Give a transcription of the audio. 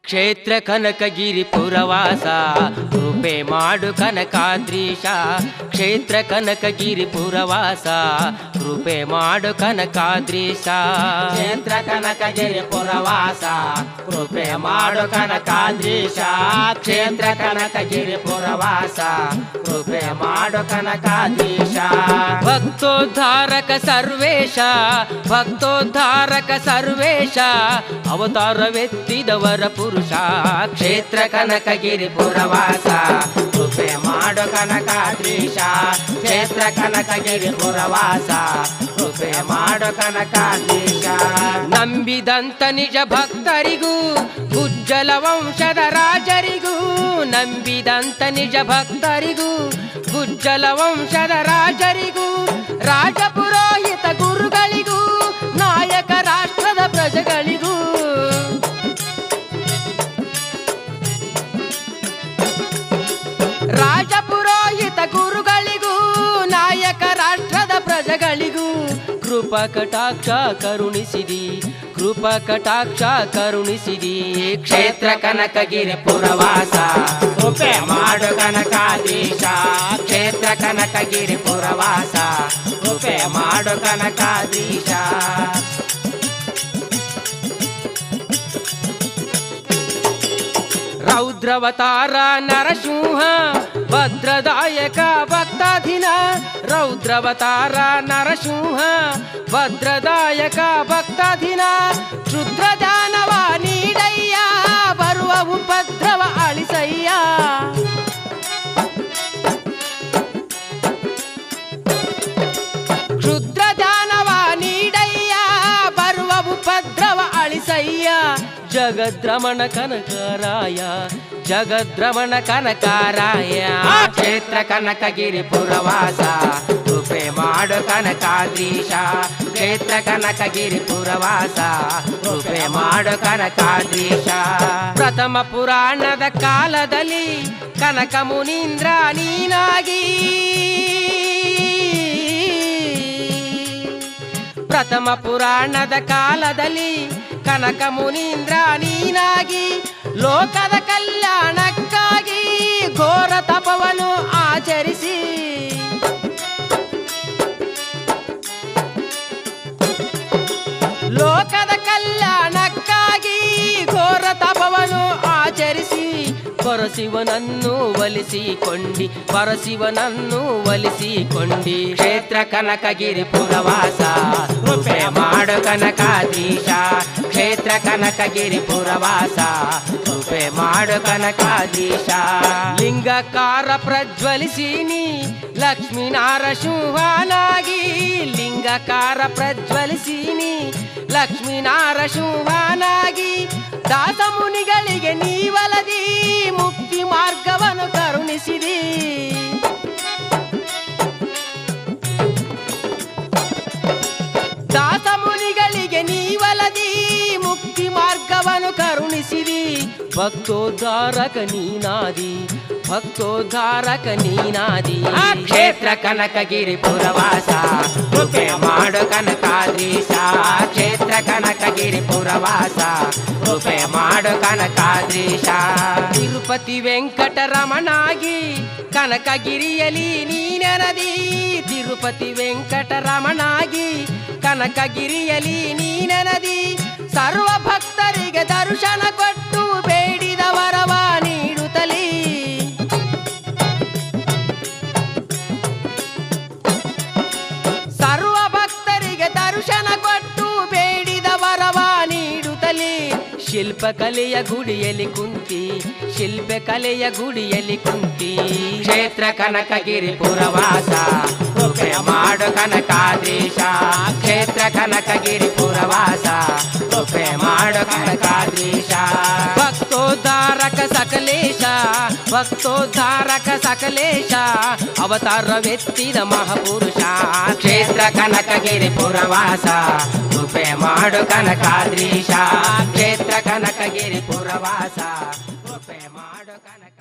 ಕ್ಷೇತ್ರ ಕನಕಗಿರಿ ಪುರವಾಸ ಕೃಪೆ ಮಾಡು ಕನಕಾದ್ರೀಶ. ಕ್ಷೇತ್ರ ಕನಕಗಿರಿ ಪುರವಾಸ ಕೃಪೆ ಮಾಡು ಕನಕಾದ್ರೀಶ. ಕ್ಷೇತ್ರ ಕನಕಗಿರಿ ಪುರವಾಸ ಕೃಪೆ ಮಾಡು ಕನಕಾದ್ರೀಶ. ಕ್ಷೇತ್ರ ಕನಕಗಿರಿ ಪುರವಾಸ ಕೃಪೆ ಮಾಡು ಕನಕಾದ್ರೀಶ. ಭಕ್ತೋದ್ಧಾರಕ ಸರ್ವೇಶ ಭಕ್ತೋದ್ಧಾರಕ ಸರ್ವೇಶ ಅವತಾರವೆತ್ತಿದವರ ಪುರುಷ. ಕ್ಷೇತ್ರ ಕನಕಗಿರಿ ಪುರವಾಸ ಕೃಪೆ ಮಾಡು ಕನಕಾದ್ರೀಶ. ಕ್ಷೇತ್ರ ಕನಕಗಿರಿ ಪುರವಾಸ ಕೃಪೆ ಮಾಡು ಕನಕಾದ್ರೀಶ. ನಂಬಿದಂತ ನಿಜ ಭಕ್ತರಿಗೂ ಉಜ್ಜಲ ವಂಶದ ರಾಜರಿಗೂ ನಂಬಿದಂತ ನಿಜ ಭಕ್ತರಿಗೂ ಉಜ್ಜಲ ವಂಶದ ರಾಜರಿಗೂ ರಾಜಪುರೋಹಿತ ಗುರುಗಳಿಗೂ ನಾಯಕ ರಾಷ್ಟ್ರದ ಪ್ರಜೆಗಳಿಗೂ ರಾಜಪುರೋಹಿತ ಗುರುಗಳಿಗೂ ನಾಯಕ ರಾಷ್ಟ್ರದ ಪ್ರಜೆಗಳಿಗೂ ಕೃಪಾ ಕಟಾಕ್ಷ ಕರುಣಿಸಿದಿ ಕೃಪಾ ಕಟಾಕ್ಷ ಕರುಣಿಸಿದಿ. ಕ್ಷೇತ್ರ ಕನಕಗಿರಿ ಪುರವಾಸ ಕೃಪೆ ಮಾಡು ಕನಕಾದ್ರೀಶ. ಕ್ಷೇತ್ರ ಕನಕಗಿರಿ ಪುರವಾಸ ಕೃಪೆ ಮಾಡು ಕನಕಾದ್ರೀಶ. ರೌದ್ರವತಾರ ನರಸಿಂಹ ಭದ್ರದಾಯಕ ಭಕ್ತಾಧೀನ. ರೌದ್ರವತಾರ ನರಸಿಂಹ ಭದ್ರದಾಯಕ ಭಕ್ತಾಧೀನ. ಕ್ಷುದ್ರ ದಾನವ ನೀಡಯ್ಯ ಬರುವ ಉಪದ್ರವ ಅಳಿಸಯ್ಯ. ಕ್ಷುದ್ರ ದಾನವ ನೀಡಯ್ಯ ಬರುವ ಉಪದ್ರವ ಅಳಿಸಯ್ಯ. ಜಗದ್ರಮಣ ಕನಕರಾಯ ಜಗದ್ರಮಣ ಕನಕರಾಯ. ಕ್ಷೇತ್ರ ಕನಕಗಿರಿ ಪುರವಾಸ ಕೃಪೆ ಮಾಡು ಕನಕಾದ್ರೀಶ. ಕ್ಷೇತ್ರ ಕನಕಗಿರಿ ಪುರವಾಸ ಕೃಪೆ ಮಾಡು ಕನಕಾದ್ರೀಶ. ಪ್ರಥಮ ಪುರಾಣದ ಕಾಲದಲ್ಲಿ ಕನಕ ಮುನೀಂದ್ರ ನೀನಾಗಿ ಪ್ರಥಮ ಪುರಾಣದ ಕಾಲದಲ್ಲಿ ಕನಕ ಮುನೀಂದ್ರ ನೀನಾಗಿ ಲೋಕದ ಕಲ್ಯಾಣಕ್ಕಾಗಿ ಘೋರ ತಪವನ್ನು ಆಚರಿಸಿ ಲೋಕದ ಕಲ್ಯಾಣಕ್ಕಾಗಿ ಘೋರ ತಪವನ್ನು ಆಚರಿಸಿ ಪರಶಿವನನ್ನು ಒಲಿಸಿಕೊಂಡಿ ಪರಶಿವನನ್ನು ಒಲಿಸಿಕೊಂಡಿ. ಕ್ಷೇತ್ರ ಕನಕಗಿರಿ ಪುರವಾಸ ಕೃಪೆ ಮಾಡು ಕನಕಾದ್ರೀಶ. ಕ್ಷೇತ್ರ ಕನಕಗಿರಿ ಪುರವಾಸ ಕೃಪೆ ಮಾಡು ಕನಕಾದ್ರೀಶ. ಲಿಂಗಕಾರ ಪ್ರಜ್ವಲಿಸಿನಿ ಲಕ್ಷ್ಮೀನಾರಸಿಂಹನಾಗಿ ಲಿಂಗಕಾರ ಪ್ರಜ್ವಲಿಸಿನಿ ಲಕ್ಷ್ಮೀನಾರಸಿಂಹನಾಗಿ. ದಾಸ ಮುನಿಗಳಿಗೆ ನೀವಲದಿ ಮುಕ್ತಿ ಮಾರ್ಗವನ್ನು ಕರುಣಿಸಿದಿ. ದಾಸ ಮುನಿಗಳಿಗೆ ನೀವಲದಿ ಮುಕ್ತಿ ಮಾರ್ಗವನ್ನು ಕರುಣಿಸಿದಿ. ಭಕ್ತೋದ್ಧಾರಕ ನೀನಾದಿ ಭಕ್ತೋದ್ಧಾರಕ ನೀನಾದಿ. ಕ್ಷೇತ್ರ ಕನಕಗಿರಿ ಪುರವಾಸ ಕೃಪೆ ಮಾಡು ಕನಕಾದ್ರೀಶ. ಕ್ಷೇತ್ರ ಕನಕಗಿರಿ ಪುರವಾಸ ಕೃಪೆ ಮಾಡು ಕನಕಾದ್ರೀಶ. ತಿರುಪತಿ ವೆಂಕಟರಮಣಾಗಿ ಕನಕಗಿರಿಯಲಿ ನೀನೆನದಿ. ತಿರುಪತಿ ವೆಂಕಟರಮಣಾಗಿ ಕನಕಗಿರಿಯಲಿ ನೀನೆನದಿ. ಸರ್ವ ಭಕ್ತರಿಗೆ ದರ್ಶನ ಕೊಟ್ಟು ಬೇಡಿದ ವರವ ನೀಡುತ್ತಲೀ. ಸರ್ವ ಭಕ್ತರಿಗೆ ದರ್ಶನ ಕೊಟ್ಟು ಬೇಡಿದ ವರವ ನೀಡುತ್ತಲೀ. ಶಿಲ್ಪಕಲೆಯ ಗುಡಿಯಲ್ಲಿ ಕುಂತಿ ಶಿಲ್ಪಕಲೆಯ ಗುಡಿಯಲ್ಲಿ ಕುಂತಿ. ಕ್ಷೇತ್ರ ಕನಕಗಿರಿ ಪುರವಾಸ ಕೃಪೆ ಮಾಡು ಕನಕಾದ್ರೀಶ. ಕ್ಷೇತ್ರ ಕನಕಗಿರಿ ಪುರವಾಸ ಕೃಪೆ ಮಾಡು ಕನಕಾದ್ರೀಶ. ಭಕ್ತೋದ್ಧಾರಕ ಸಕಲೇಶ ಭಕ್ತೋದ್ಧಾರಕ ಸಕಲೇಶ ಅವತಾರವೆತ್ತಿದ ಮಹಾಪುರುಷ. ಕ್ಷೇತ್ರ ಕನಕಗಿರಿ ಪುರವಾಸ ಕೃಪೆ ಮಾಡು ಕನಕಾದ್ರೀಶ. ಕ್ಷೇತ್ರ ಕನಕಗಿರಿ ಪುರವಾಸ ಕೃಪೆ ಮಾಡು ಕನಕ